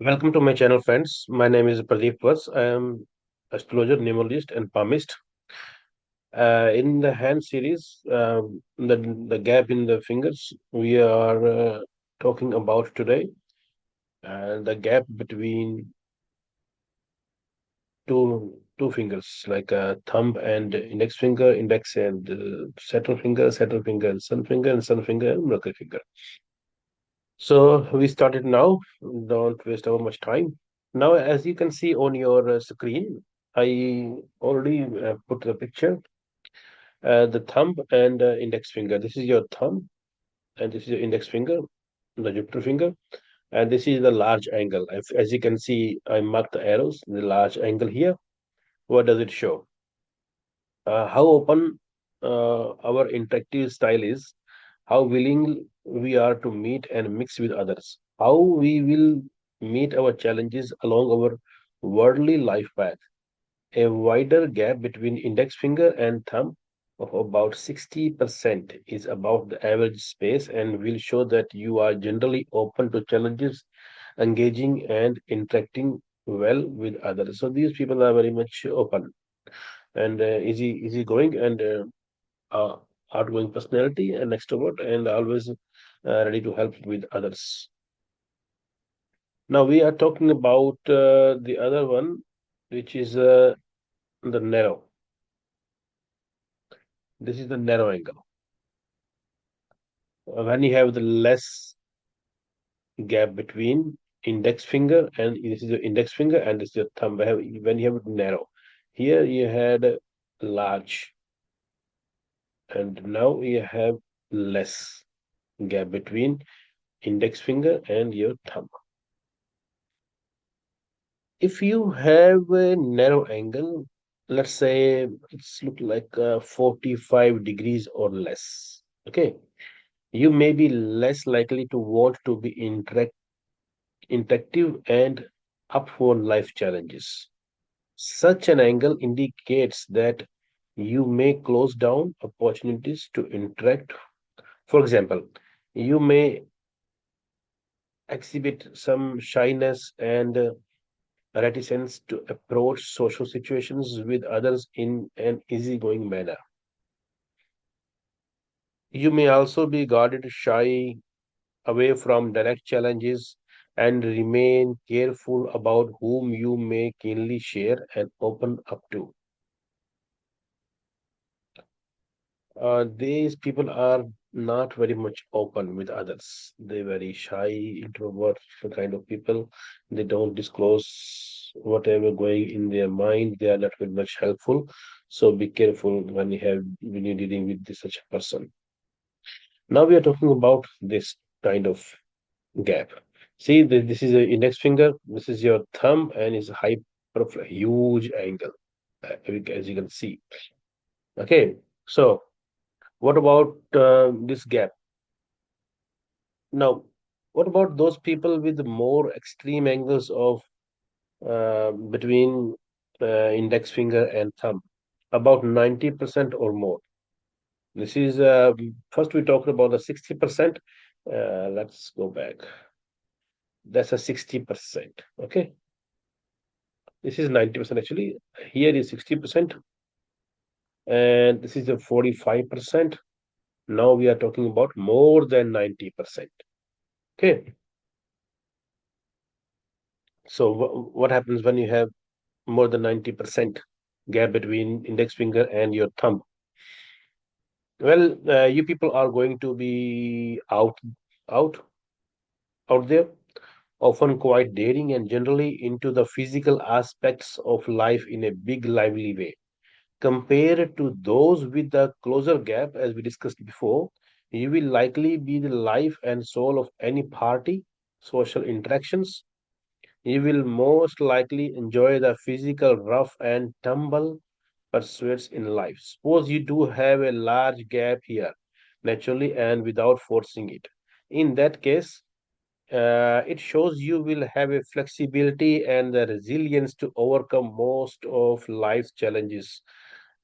Welcome to my channel, friends. My name is Pradeep Vats. I am astrologer, numerologist, and palmist. In the hand series, the gap in the fingers, we are talking about today the gap between two fingers, like thumb and index finger, index and Saturn finger and sun finger and Mercury finger. So we started now. Don't waste our much time. Now, as you can see on your screen, I already put the picture, the thumb and index finger. This is your thumb, and this is your index finger, the Jupiter finger, and this is the large angle. As you can see, I marked the arrows, the large angle here. What does it show? How open our interactive style is, how willing we are to meet and mix with others, how we will meet our challenges along our worldly life path. A wider gap between index finger and thumb of about 60% is about the average space and will show that you are generally open to challenges, engaging and interacting well with others. So these people are very much open and easy going and uh, outgoing personality and extrovert and always ready to help with others. Now we are talking about the other one, which is the narrow. This is the narrow angle. When you have the less gap between index finger and this is your index finger and this is your thumb. When you have it narrow, here you had large, and now you have less gap between index finger and your thumb. If you have a narrow angle, let's say it's look like 45 degrees or less, okay, you may be less likely to want to be interactive and up for life challenges. Such an angle indicates that you may close down opportunities to interact. For example, you may exhibit some shyness and reticence to approach social situations with others in an easygoing manner. You may also be guarded, shy, away from direct challenges, and remain careful about whom you may keenly share and open up to. These people are not very much open with others. They're very shy, introvert kind of people. They don't disclose whatever going in their mind. They are not very much helpful. So be careful when you're dealing with such a person. Now we are talking about this kind of gap. See, this is your index finger. This is your thumb, and it's a huge angle, as you can see. Okay, so what about this gap? Now, what about those people with more extreme angles of between index finger and thumb? About 90% or more. This is first we talked about the 60%. Let's go back. That's a 60%. Okay, this is 90% actually. Here is 60%, and this is a 45%. Now we are talking about more than 90%. Okay, so what happens when you have more than 90% gap between index finger and your thumb? Well, you people are going to be out, out there, often quite daring and generally into the physical aspects of life in a big, lively way. Compared to those with the closer gap, as we discussed before, you will likely be the life and soul of any party, social interactions. You will most likely enjoy the physical rough and tumble pursuits in life. Suppose you do have a large gap here, naturally and without forcing it. In that case, it shows you will have a flexibility and the resilience to overcome most of life's challenges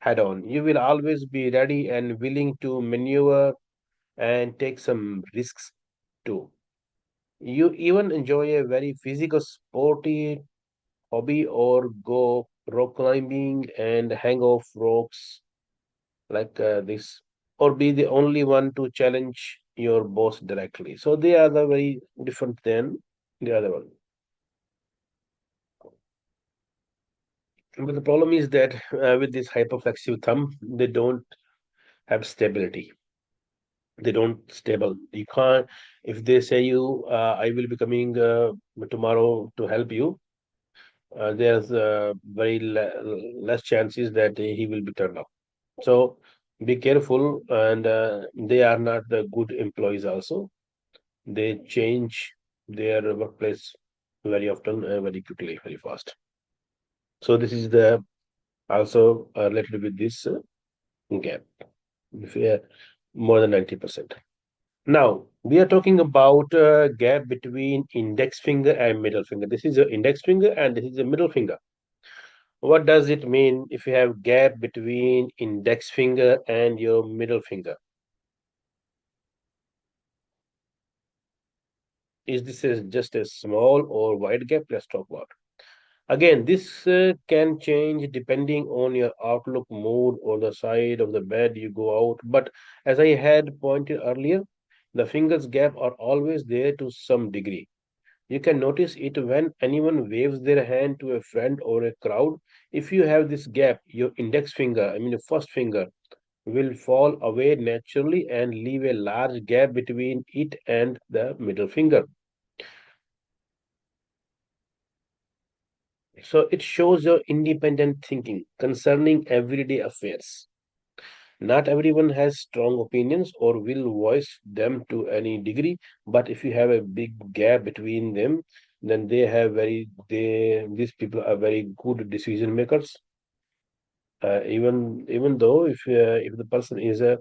head on. You will always be ready and willing to maneuver and take some risks too. You even enjoy a very physical, sporty hobby or go rock climbing and hang off rocks like this, or be the only one to challenge your boss directly. So they are the very different than the other one. But the problem is that with this hyperflexive thumb, they don't have stability. They don't stable. You can't, if they say you, I will be coming tomorrow to help you, there's very less chances that he will be turned up. So be careful, and they are not the good employees also. They change their workplace very often, very quickly, very fast. So this is the also related with this gap, if we are more than 90%. Now we are talking about gap between index finger and middle finger. This is the index finger and this is the middle finger. What does it mean if you have gap between index finger and your middle finger? Is this just a small or wide gap? Let's talk about. Again, this can change depending on your outlook, mood, or the side of the bed you go out. But as I had pointed earlier, the fingers gap are always there to some degree. You can notice it when anyone waves their hand to a friend or a crowd. If you have this gap, your index finger, I mean your first finger, will fall away naturally and leave a large gap between it and the middle finger. So it shows your independent thinking concerning everyday affairs. Not everyone has strong opinions or will voice them to any degree, but if you have a big gap between them, then these people are very good decision makers. Even though if the person is a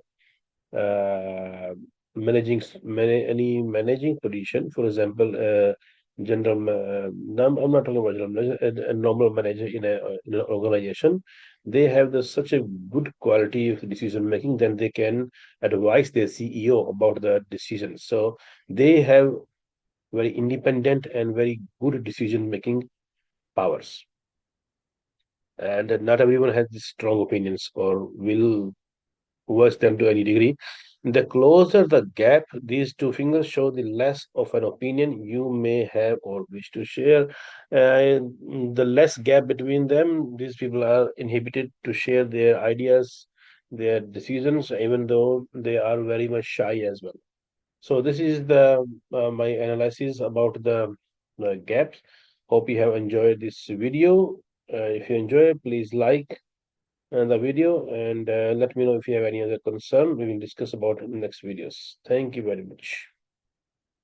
uh, any managing position, for example, I'm not talking about general manager, a normal manager in an organization, they have such a good quality of decision making, then they can advise their CEO about the decisions. So they have very independent and very good decision making powers. And not everyone has these strong opinions or will worse them to any degree. The closer the gap, these two fingers show the less of an opinion you may have or wish to share. The less gap between them, these people are inhibited to share their ideas, their decisions, even though they are very much shy as well. So this is the my analysis about the gaps. Hope you have enjoyed this video. If you enjoy, please like the video and let me know if you have any other concern. We will discuss about it in next videos. Thank you very much.